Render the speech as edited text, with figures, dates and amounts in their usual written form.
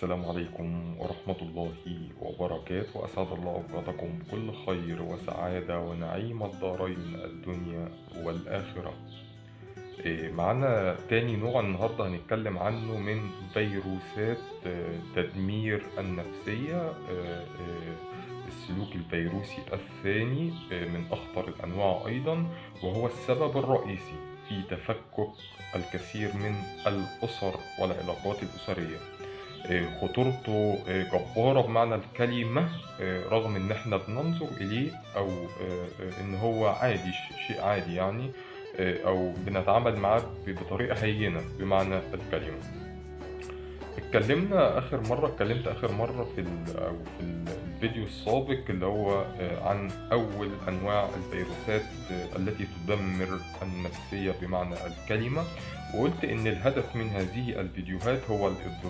السلام عليكم ورحمة الله وبركاته. أسعد الله أوقاتكم بكل خير وسعادة ونعيم الدارين الدنيا والآخرة. معانا تاني نوع النهاردة هنتكلم عنه من فيروسات تدمير النفسية. السلوك الفيروسي الثاني من أخطر الأنواع أيضا، وهو السبب الرئيسي في تفكك الكثير من الأسر والعلاقات الأسرية. خطورته جبارة بمعنى الكلمة، رغم إن إحنا بننظر إليه أو إن هو عادي، شيء عادي يعني، أو بنتعامل معاه بطريقة هينة بمعنى الكلمة. اتكلمت آخر مرة في الفيديو السابق اللي هو عن أول أنواع الفيروسات التي تدمر النفسية بمعنى الكلمة، وقلت إن الهدف من هذه الفيديوهات هو الإدراك